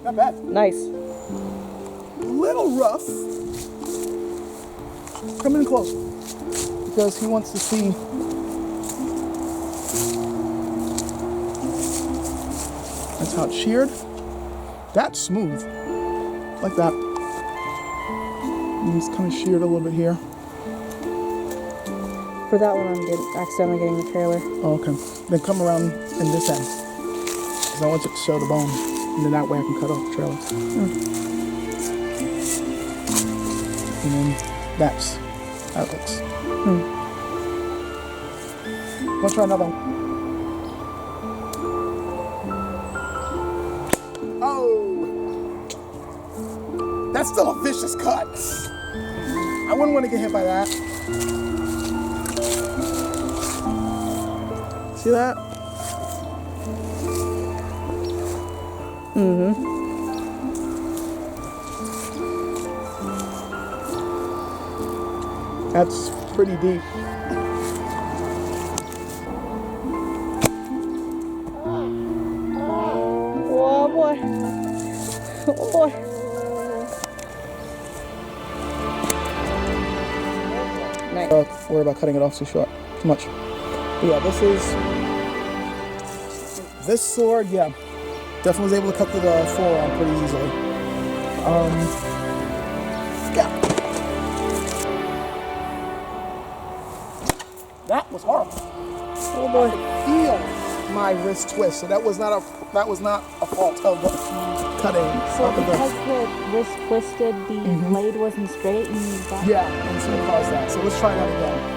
Not bad. Nice. Little rough. Come in close because he wants to see. That's how it's sheared. That's smooth, like that. And it's kind of sheared a little bit here. For that one, I'm accidentally getting the trailer. Oh, okay. Then come around in this end because I want you to show the bone, and then that way I can cut off the trailer. And then that's how it looks. Let's try another one. Oh, that's still a vicious cut. I wouldn't want to get hit by that. See that? That's pretty deep. Oh boy. Oh boy. Nice. Worry about cutting it off too short, too much. But yeah, this sword, yeah, definitely was able to cut through the forearm pretty easily. Yeah, that was horrible. Oh boy. I could feel my wrist twist, so that was not a fault of cutting. So because the wrist twisted, the blade wasn't straight, and that. Yeah, and so it caused that. So let's try that again.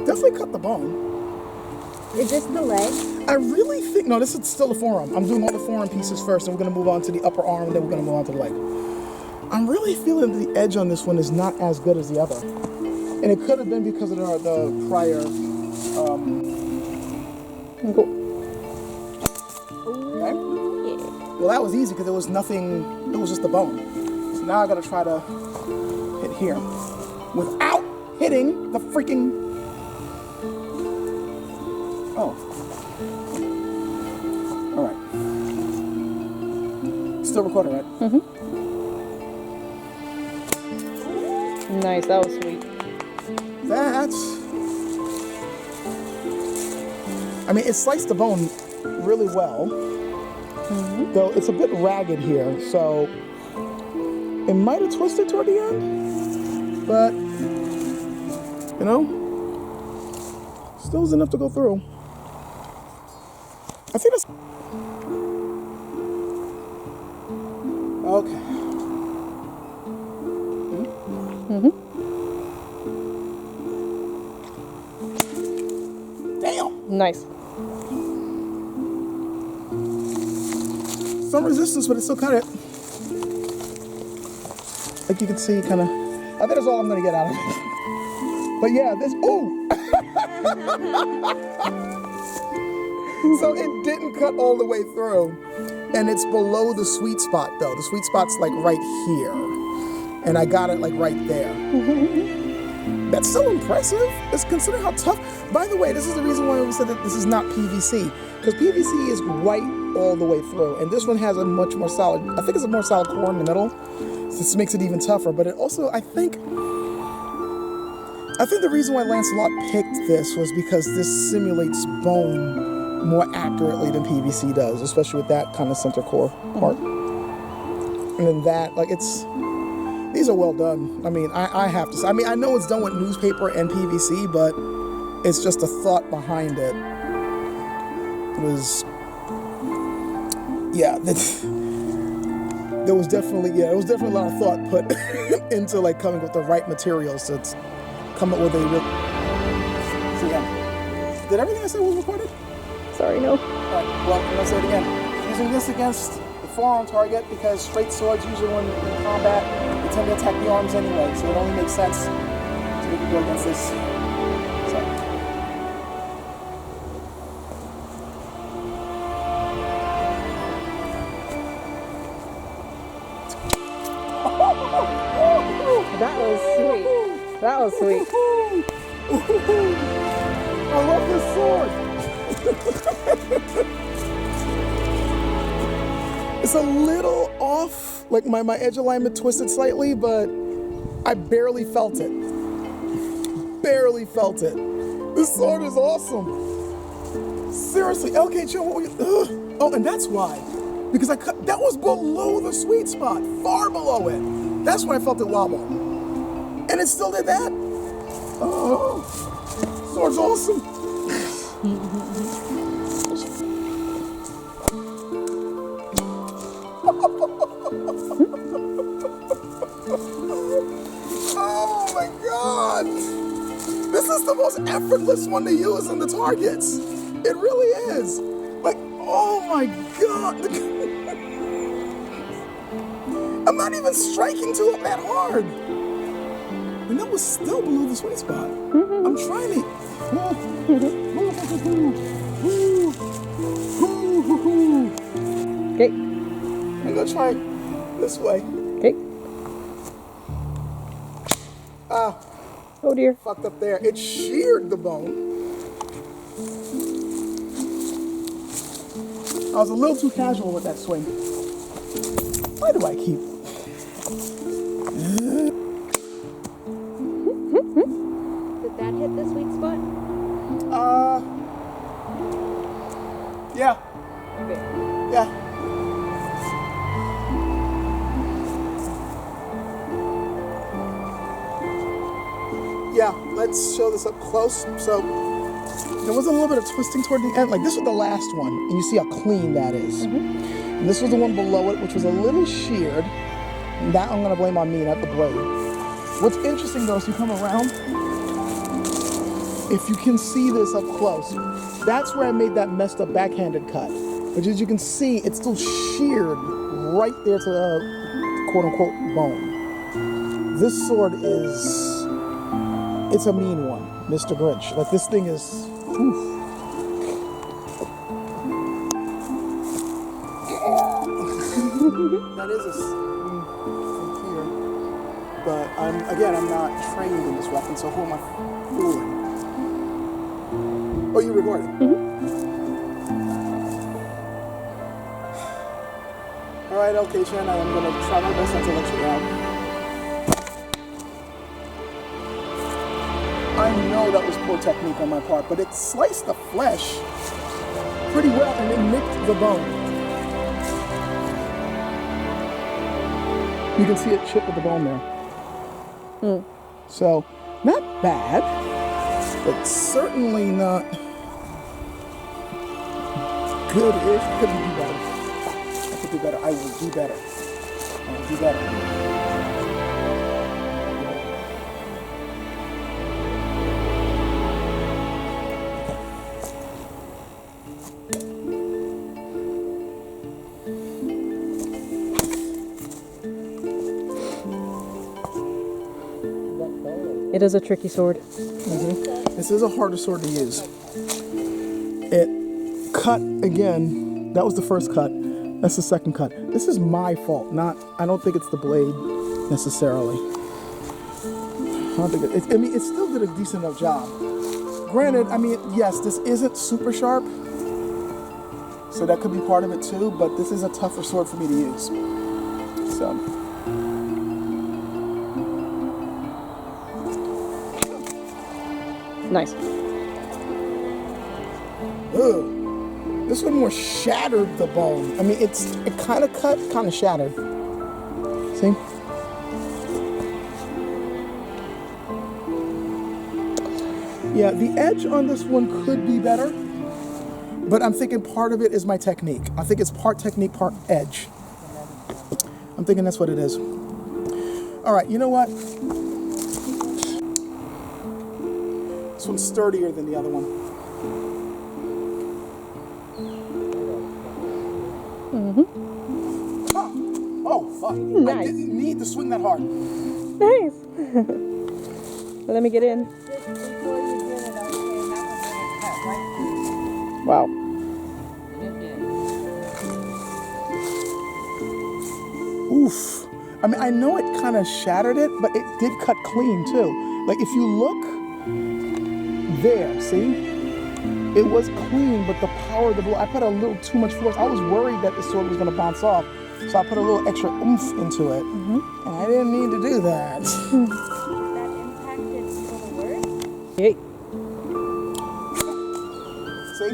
Definitely cut the bone. Is this the leg? I really think, no, this is still the forearm. I'm doing all the forearm pieces first, and we're gonna move on to the upper arm, and then we're gonna move on to the leg. I'm really feeling the edge on this one is not as good as the other. And it could have been because of the prior, okay. Well, that was easy because there was nothing, it was just the bone. So now I gotta try to hit here without hitting the freaking, oh. All right. Still recording, right? Nice, that was sweet. I mean, it sliced the bone really well, though it's a bit ragged here, so it might have twisted toward the end, but, you know, still was enough to go through. I think that's, okay. Damn. Nice. Some resistance, but it still cut it. Like you can see, kind of. I think that's all I'm gonna get out of it. But yeah, this. Ooh. So it didn't cut all the way through, and it's below the sweet spot though. The sweet spot's like right here, and I got it like right there. That's still impressive. It's considering how tough. By the way, this is the reason why we said that this is not PVC, because PVC is white all the way through, and this one has a much more solid. I think it's a more solid core in the middle. So this makes it even tougher. But it also, I think the reason why Lancelot picked this was because this simulates bone more accurately than PVC does, especially with that kind of center core part. And then that, like, these are well done. I mean, I have to say, I mean, I know it's done with newspaper and PVC, but it's just the thought behind it was, yeah, there was definitely a lot of thought put into like coming with the right materials to come up with a real. So yeah, did everything I said was recorded? Sorry, no. All right, well, I'm gonna say it again. Using this against the forearm target because straight swords usually when in combat they tend to attack the arms anyway, so it only makes sense to go against this. So. That was sweet. That was sweet. I love this sword. It's a little off, like my edge alignment twisted slightly, but I barely felt it. Barely felt it. This sword is awesome. Seriously, LK Chill, what were you? Ugh. Oh, and that's why. Because I cut, that was below the sweet spot, far below it. That's when I felt it wobble. And it still did that. Oh, sword's awesome. Oh my God. This is the most effortless one to use in the targets. It really is. Like, oh my God. I'm not even striking to it that hard. And that was still below the sweet spot. I'm trying to. Okay. I'm gonna try it this way. Okay. Ah, Oh dear. fucked up there. It sheared the bone. I was a little too casual with that swing. Why do I keep? Did that hit the sweet spot? Yeah, Okay. yeah. Yeah, let's show this up close. So there was a little bit of twisting toward the end. Like this was the last one, and you see how clean that is. And this was the one below it, which was a little sheared. And that I'm gonna blame on me, not the blade. What's interesting though is you come around, if you can see this up close, that's where I made that messed up backhanded cut. Which as you can see, it's still sheared right there to the quote unquote bone. This sword is, it's a mean one, Mr. Grinch. Like this thing is, oof. That is from here. But I'm not trained in this weapon, so who am I fooling? Oh, you recording? All right, okay, Chan, I am gonna try my best not to let you down. I know that was poor technique on my part, but it sliced the flesh pretty well and it nicked the bone. You can see it chip with the bone there. So, not bad, but certainly not good-ish. Could do better. I could do better. I will do better. I will do better. It is a tricky sword. This is a harder sword to use. It cut again. That was the first cut. That's the second cut. This is my fault, not. I don't think it's the blade necessarily. I don't think it. I mean, it still did a decent enough job. Granted, I mean, yes, this isn't super sharp, so that could be part of it too. But this is a tougher sword for me to use. So. Nice. Ugh. This one more shattered the bone. I mean, it kind of cut, kind of shattered. See? Yeah, the edge on this one could be better, but I'm thinking part of it is my technique. I think it's part technique, part edge. I'm thinking that's what it is. All right, you know what? This one's sturdier than the other one. Oh, fuck. Nice. I didn't need to swing that hard. Nice. Let me get in. Just before you did it, I was saying that was when it cut right through. Wow. It did. Oof. I mean, I know it kind of shattered it, but it did cut clean too. Like if you look there, see? It was clean, but the power of the blow, I put a little too much force. I was worried that the sword was going to bounce off, so I put a little extra oomph into it. And I didn't need to do that. That impacted some of the words? Okay. See?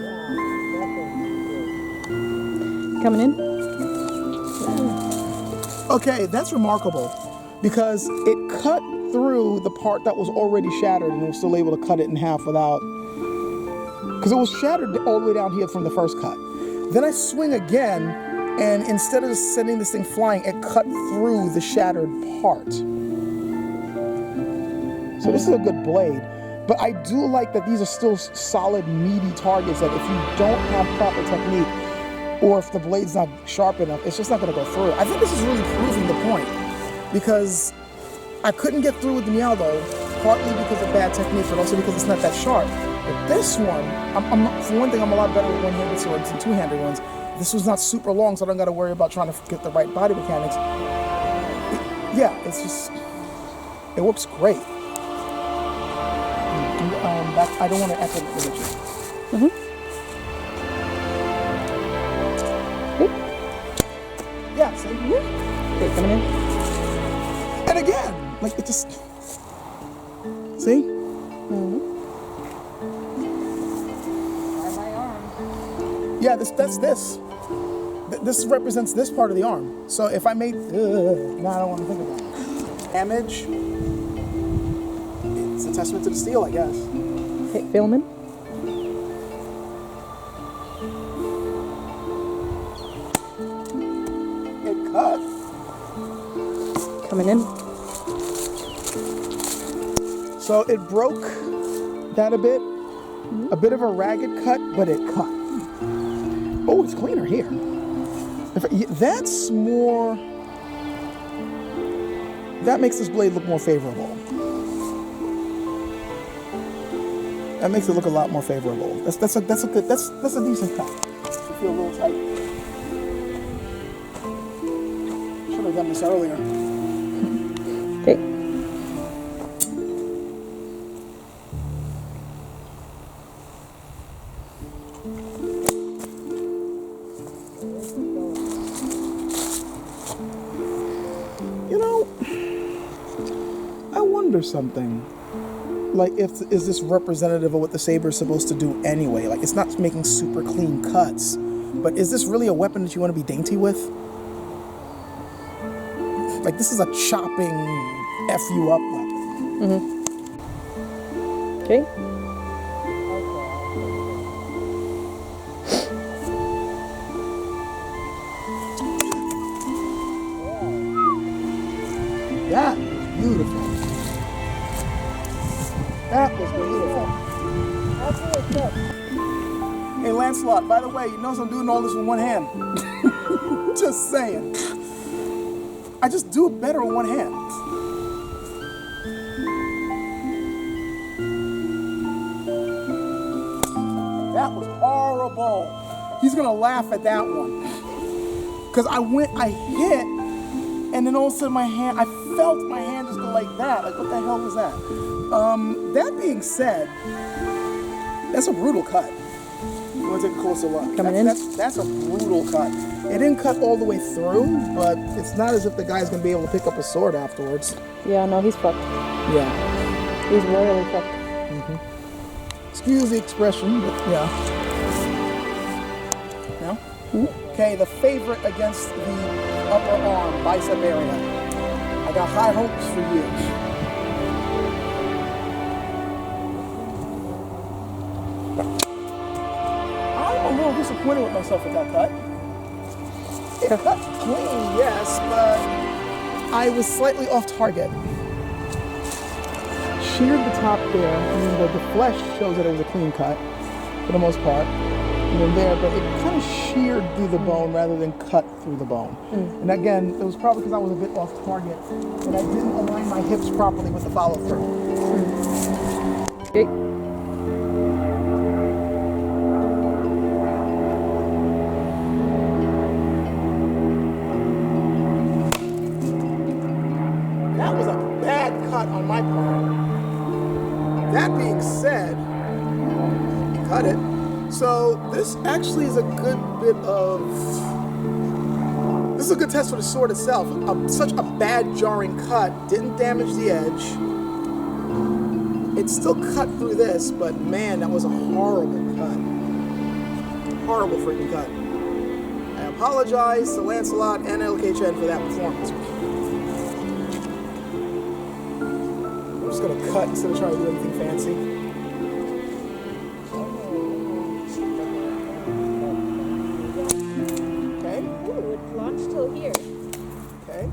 Coming in. Okay, that's remarkable because it cut through the part that was already shattered and it was still able to cut it in half without, because it was shattered all the way down here from the first cut. Then I swing again, and instead of just sending this thing flying, it cut through the shattered part. So this is a good blade, but I do like that these are still solid, meaty targets that if you don't have proper technique, or if the blade's not sharp enough, it's just not gonna go through. I think this is really proving the point, because I couldn't get through with the Mialdo, partly because of bad technique, but also because it's not that sharp. But this one, for one thing, I'm a lot better with one-handed swords than two-handed ones. This was not super long, so I don't gotta worry about trying to get the right body mechanics. It's just, it works great. I don't want to echo the image. Yeah, see? Okay, coming in. And again, like it just, see? My arm. Yeah, that's this. This represents this part of the arm. So if I made, now I don't want to think about it. Damage, it's a testament to the steel, I guess. Okay, filming. It cut. Coming in. So it broke that a bit of a ragged cut, but it cut. Oh, it's cleaner here. That's more, that makes this blade look more favorable. That makes it look a lot more favorable. That's a decent cut. I feel a little tight. Should have done this earlier. Okay. You know, I wonder something. Like, is this representative of what the saber is supposed to do anyway? Like, it's not making super clean cuts, but is this really a weapon that you want to be dainty with? Like, this is a chopping, F you up weapon. Okay. That was beautiful. That was beautiful. Hey, Lancelot, by the way, you notice I'm doing all this with one hand. Just saying. I just do it better with one hand. That was horrible. He's gonna laugh at that one. Because I hit, and then all of a sudden I felt my hand just go like that. Like, what the hell was that? That being said, that's a brutal cut. You want to take a closer look? That's a brutal cut. It didn't cut all the way through, but it's not as if the guy's gonna be able to pick up a sword afterwards. Yeah, no, he's fucked. Yeah. He's royally fucked. Excuse the expression, but yeah. No? Okay, the favorite against the upper arm, bicep area. I got high hopes for you. I'm a little disappointed with myself with that cut. It cut clean, yes, but I was slightly off target. Sheared the top there. I mean, the flesh shows that it was a clean cut for the most part. And then there, but it kind of sheared through the bone rather than cut through the bone. And again, it was probably because I was a bit off target and I didn't align my hips properly with the follow through. Okay. That was a bad cut on my part. That being said, he cut it. So this actually is a good bit of... This is a good test for the sword itself. Such a bad jarring cut didn't damage the edge. It still cut through this, but man, that was a horrible cut. Horrible freaking cut. I apologize to Lancelot and LKChen for that performance. I'm just gonna cut instead of trying to do anything fancy. Okay. Ooh, it launched till here. Okay.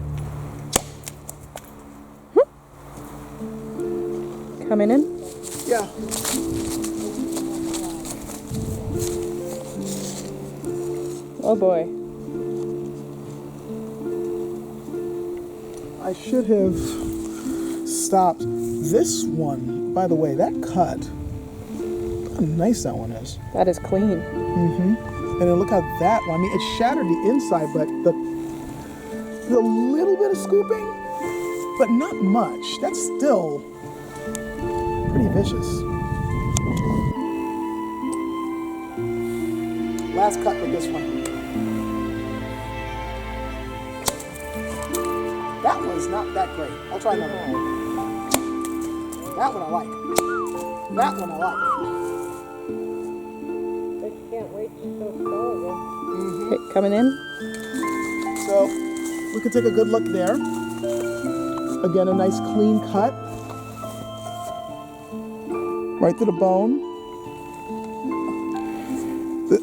Coming in. Yeah. Oh boy. I should have stopped this one. By the way, that cut. Look how nice that one is. That is clean. And then look how that one. I mean, it shattered the inside, but the little bit of scooping, but not much. That's still pretty vicious. Last cut with this one. That was not that great. I'll try another one. That one I like. That one I like. Okay, coming in. So we can take a good look there. Again, a nice clean cut. Right to the bone.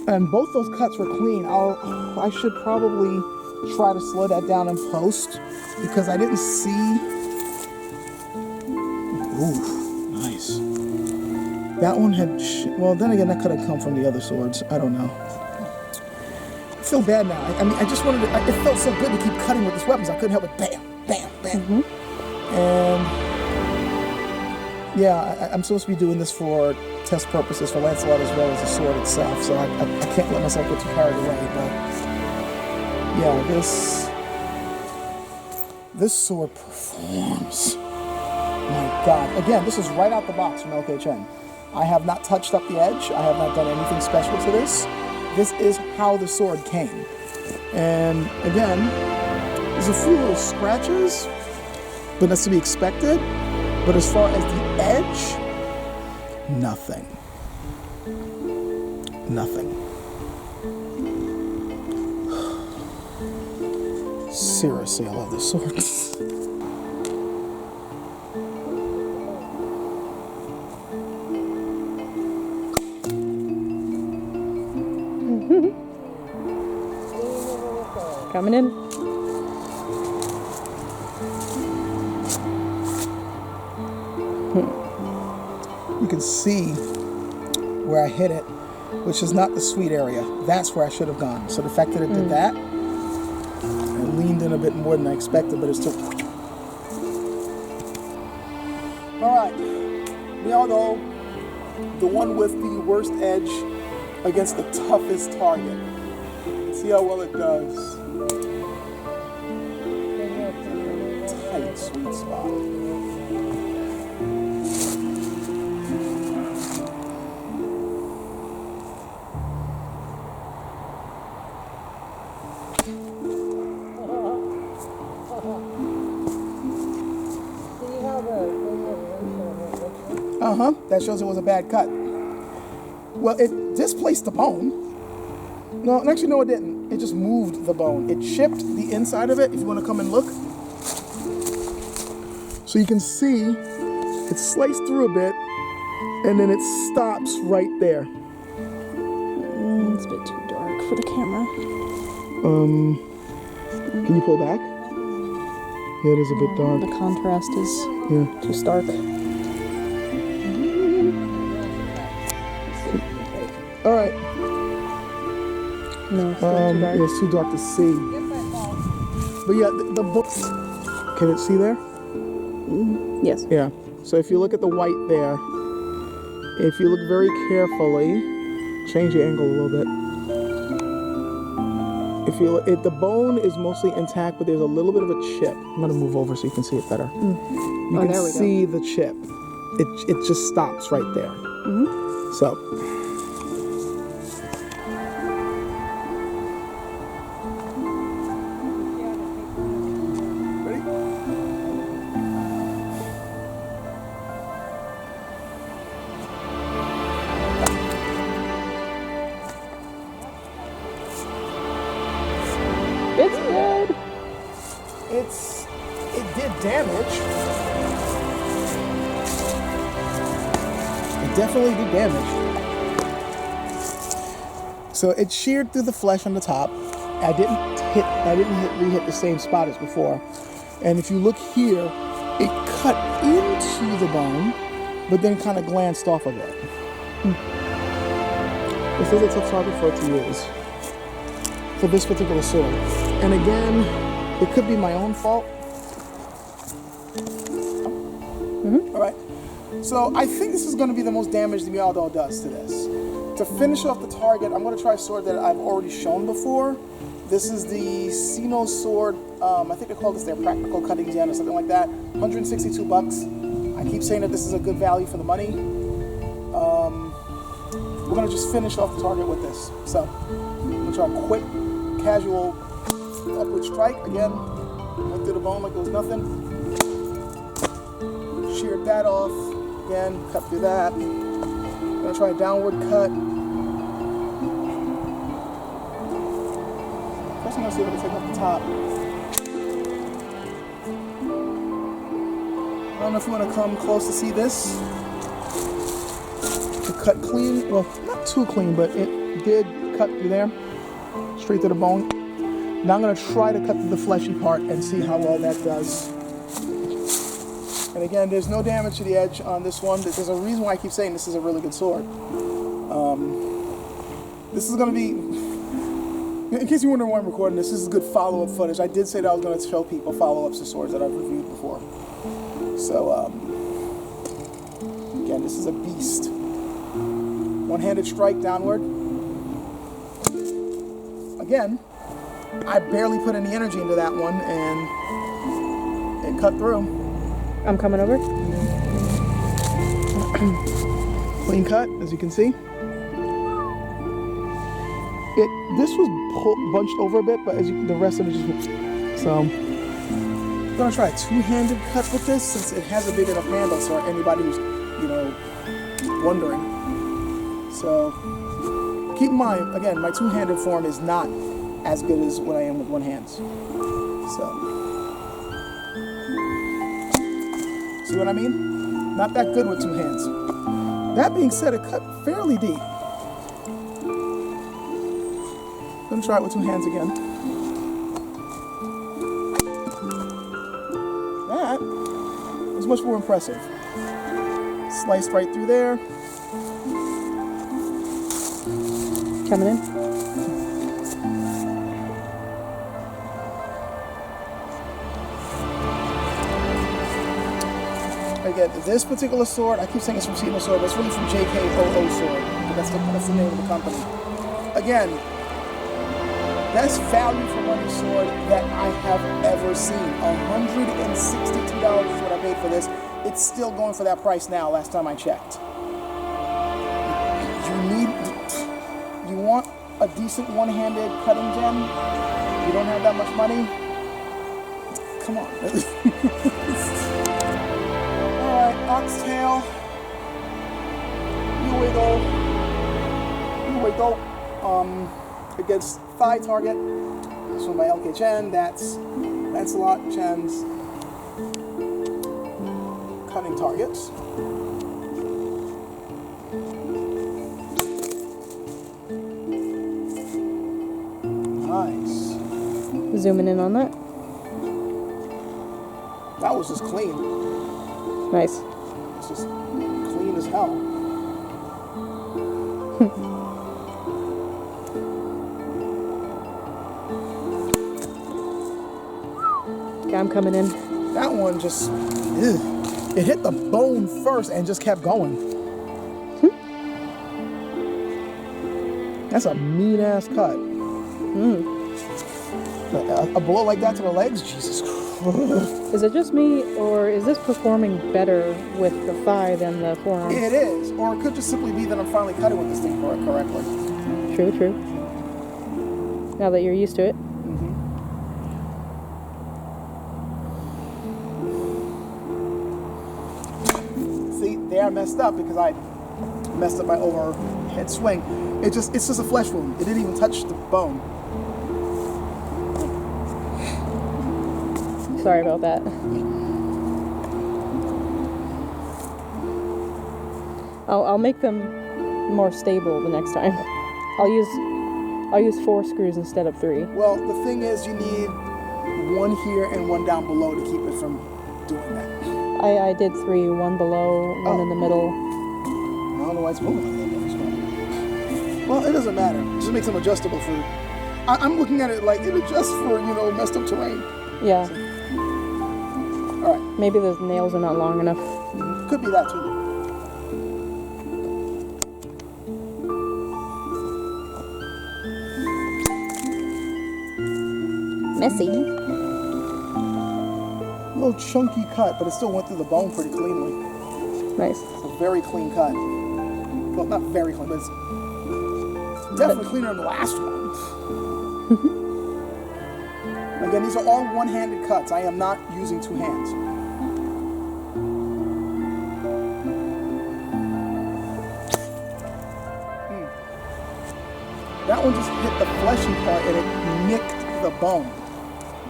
And both those cuts were clean. I should probably try to slow that down in post because I didn't see. Ooh, nice. That one had, well, then again, that could have come from the other swords. I don't know. I feel bad now. I mean, I just wanted to, it felt so good to keep cutting with these weapons. I couldn't help it. Bam, bam, bam. And yeah, I'm supposed to be doing this for test purposes for Lancelot as well as the sword itself, so I can't let myself get too carried away, but yeah, this sword performs. My God. Again, this is right out the box from LKChen. I have not touched up the edge. I have not done anything special to this. This is how the sword came. And again, there's a few little scratches, but that's to be expected. But as far as the edge, nothing. Nothing. Seriously, I love this sword. Coming in. You can see where I hit it, which is not the sweet area. That's where I should have gone. So the fact that it did that, it leaned in a bit more than I expected, but it's still... All right, we all know the one with the worst edge against the toughest target. See how well it does. Tight, sweet spot. That shows it was a bad cut. Well, it displaced the bone. No, actually, no, it didn't. It just moved the bone. It chipped the inside of it, if you want to come and look. So you can see it sliced through a bit, and then it stops right there. It's a bit too dark for the camera. Can you pull back? Yeah, it is a bit dark. The contrast is too stark. All right. No, it's too dark. It's too dark to see. But yeah, the books. Can it see there? Yes. Yeah. So if you look at the white there, if you look very carefully, change the angle a little bit. If the bone is mostly intact, but there's a little bit of a chip. I'm gonna move over so you can see it better. You can see the chip. It just stops right there. So damage. It definitely did damage. So it sheared through the flesh on the top. I didn't re-hit the same spot as before. And if you look here, it cut into the bone, but then kind of glanced off of it. This is a tough target for it to use for this particular sword. And again, it could be my own fault. All right. So I think this is going to be the most damage the Meowdall does to this. To finish off the target, I'm going to try a sword that I've already shown before. This is the Sino sword. I think they call this their practical cutting gem or something like that. 162 bucks. I keep saying that this is a good value for the money. We're going to just finish off the target with this. So I'm going to try a quick, casual upward strike. Again, went through the bone like it was nothing. Sheared that off. Again, cut through that. I'm going to try a downward cut. First I'm going to see if I can take off the top. I don't know if you want to come close to see this. To cut clean, well, not too clean, but it did cut through there, straight to the bone. Now I'm going to try to cut through the fleshy part and see how well that does. And again, there's no damage to the edge on this one. There's a reason why I keep saying this is a really good sword. This is going to be, in case you're wondering why I'm recording this is good follow-up footage. I did say that I was going to show people follow-ups to swords that I've reviewed before. So, again, this is a beast. One-handed strike downward. Again, I barely put any energy into that one, and it cut through. I'm coming over. Clean cut, as you can see. This was bunched over a bit, but the rest of it just... So, I'm gonna try a two-handed cut with this, since it has a big enough handle for anybody who's, wondering. So, keep in mind, again, my two-handed form is not as good as what I am with one hand. So, see what I mean? Not that good with two hands. That being said, it cut fairly deep. Gonna try it with two hands again. That was much more impressive. Sliced right through there. Coming in. Again, this particular sword, I keep saying it's from Sino Sword, but it's really from JKOO Sword. That's the name of the company. Again, best value for money sword that I have ever seen. $162 is what I paid for this. It's still going for that price now, last time I checked. You want a decent one-handed cutting gem? You don't have that much money? Come on. Alright, oxtail. You wiggle. Against thigh target. This one by LK Chen. That's Lancelot Chen's cutting targets. Nice. Zooming in on that. That was just clean. Nice. It's just clean as hell. Okay, I'm coming in. That one just, it hit the bone first and just kept going. That's a mean ass cut. A blow like that to the legs, Jesus Christ. Is it just me, or is this performing better with the thigh than the forearm? It is, or it could just simply be that I'm finally cutting with this thing correctly. True. Now that you're used to it. See, there I messed up because I messed up my overhead swing. It's just a flesh wound. It didn't even touch the bone. Sorry about that. I'll make them more stable the next time. I'll use 4 screws instead of 3. Well, the thing is, you need one here and one down below to keep it from doing that. I did 3, 1 below, 1 in the middle. I don't know why it's moving like that. Well, it doesn't matter. It just makes them adjustable for... I'm looking at it like it adjusts for, messed up terrain. Yeah. So, all right. Maybe the nails are not long enough. Could be that too. Messy. A little chunky cut, but it still went through the bone pretty cleanly. Nice. It's a very clean cut. Well, not very clean, but it's definitely cleaner than the last one. Again, these are all one-handed cuts. I am not using 2 hands. That one just hit the fleshy part and it nicked the bone.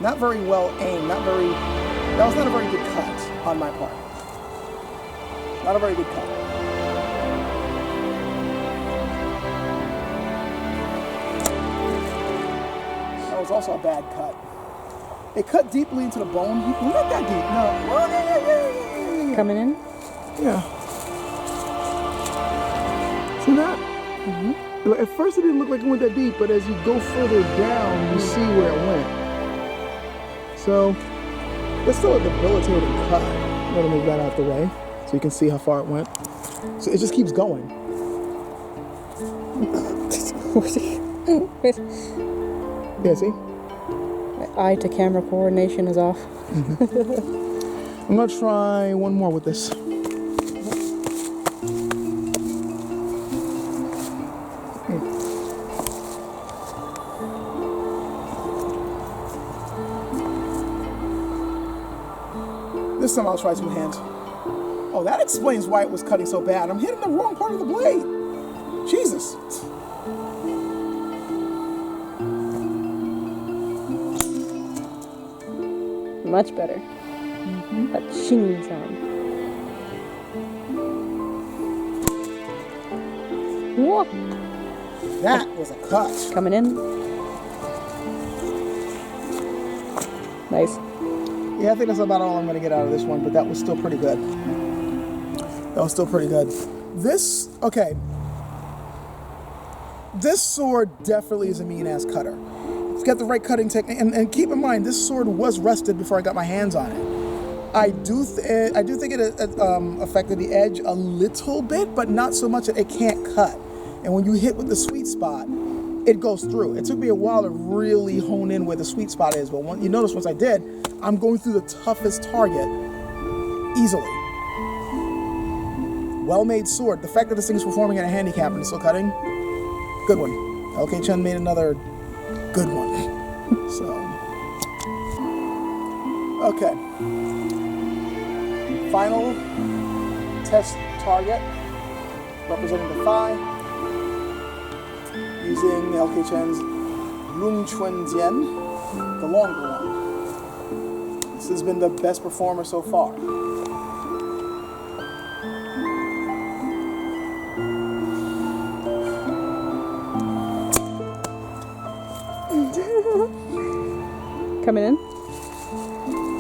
Not very well aimed. That was not a very good cut on my part. Not a very good cut. That was also a bad cut. It cut deeply into the bone. Well, not that deep. No. Oh, yeah. Coming in? Yeah. See that? Mm-hmm. At first it didn't look like it went that deep, but as you go further down, you see where it went. So, it's still a debilitating cut. I'm gonna move that out the way so you can see how far it went. So it just keeps going. Yeah, see? My eye to camera coordination is off. I'm gonna try one more with this. This time I'll try 2 hands. Oh, that explains why it was cutting so bad. I'm hitting the wrong part of the blade. Jesus. Much better. That ching sound. Whoa. That was a cut. Coming in. Nice. Yeah, I think that's about all I'm going to get out of this one, but that was still pretty good. That was still pretty good. Okay. This sword definitely is a mean-ass cutter. It's got the right cutting technique, and keep in mind, this sword was rusted before I got my hands on it. I do think it affected the edge a little bit, but not so much that it can't cut. And when you hit with the sweet spot, it goes through. It took me a while to really hone in where the sweet spot is, but you notice once I did, I'm going through the toughest target easily. Well-made sword. The fact that this thing is performing at a handicap and it's still cutting, good one. LK Chen made another good one. So, okay. Final test target, representing the thigh, using LK Chen's Lung Chun Jian, the longer one. This has been the best performer so far. Coming in.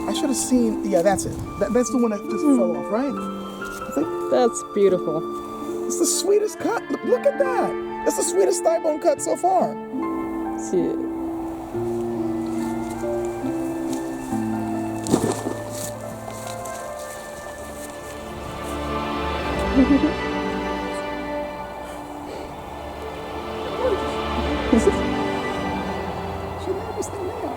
I should have seen. Yeah, that's it. That's the one that just fell off, right? I think That's beautiful. it's the sweetest cut. Look at that. That's the sweetest thigh bone cut so far. See. Should have this thing now.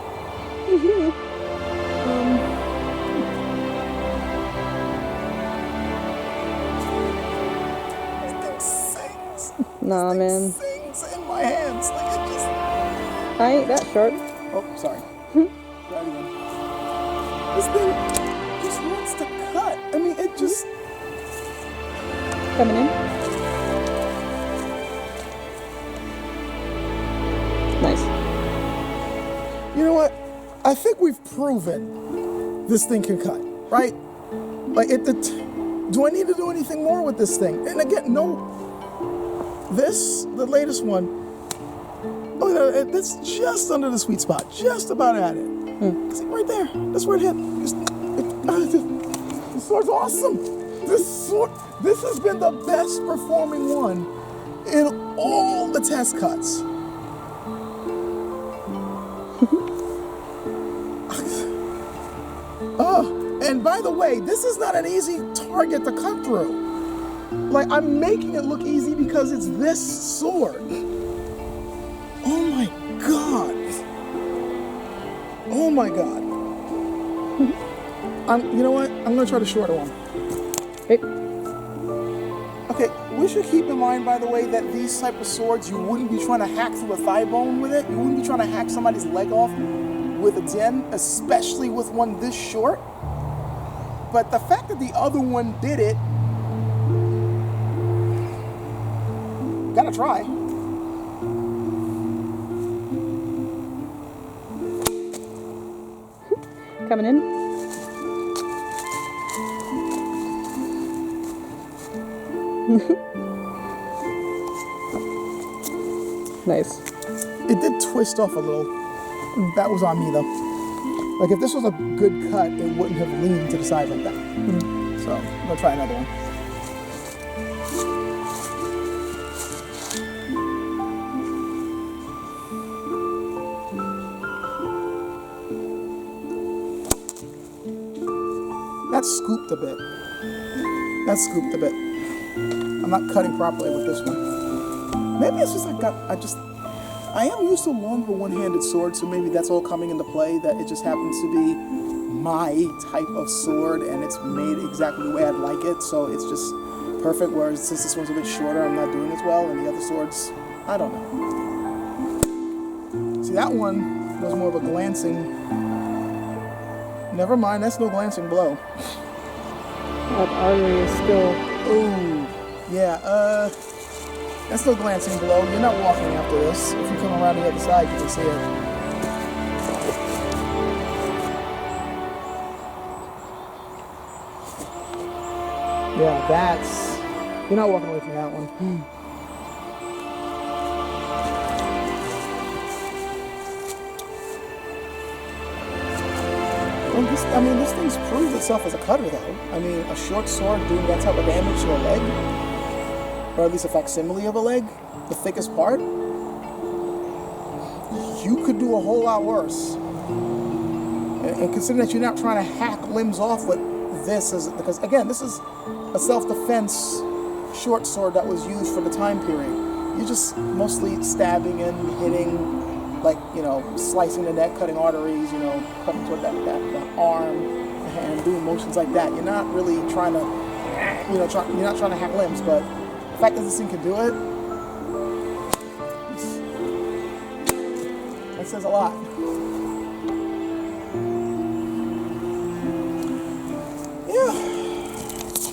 This thing sings. Nah, man. Sings in my hands. Like it just. I ain't that short. Oh, sorry. Try it again. This thing just wants to cut. I mean, it just. Coming in. Nice. You know what? I think we've proven this thing can cut, right? Like Do I need to do anything more with this thing? And again, no. The latest one, it's just under the sweet spot, just about at it. See, right there, that's where it hit. This sword's awesome. This has been the best performing one in all the test cuts. And by the way, this is not an easy target to cut through. Like, I'm making it look easy because it's this sword. Oh my God. Oh my God. You know what? I'm gonna try the shorter one. Okay, we should keep in mind, by the way, that these type of swords, you wouldn't be trying to hack through a thigh bone with it. You wouldn't be trying to hack somebody's leg off with a 10, especially with one this short. But the fact that the other one did it, gotta try. Coming in. Nice. It did twist off a little. That was on me though. Like if this was a good cut, it wouldn't have leaned to the side like that. So I'm gonna try another one. That's scooped a bit. That's scooped a bit. I'm not cutting properly with this one. Maybe it's just I am used to longer one-handed swords, so maybe that's all coming into play, that it just happens to be my type of sword and it's made exactly the way I'd like it, so it's just perfect, whereas since this one's a bit shorter, I'm not doing as well, and the other swords, I don't know. See, that one was more of a glancing. Never mind, that's no glancing blow. That artery is still... Ooh, yeah, that's no glancing blow. You're not walking after this. If you come around the other side, you can see it. Yeah, that's... You're not walking away from that one. Well, this thing's proved itself as a cutter, though. I mean, a short sword doing that type of damage to a leg, or at least a facsimile of a leg, the thickest part, you could do a whole lot worse. And considering that you're not trying to hack limbs off with this, because again, this is a self-defense short sword that was used for the time period. You're just mostly stabbing and hitting, like, slicing the neck, cutting arteries, cutting toward that arm, and doing motions like that. You're not really trying to, you're not trying to hack limbs, but the fact that this thing can do it, that says a lot.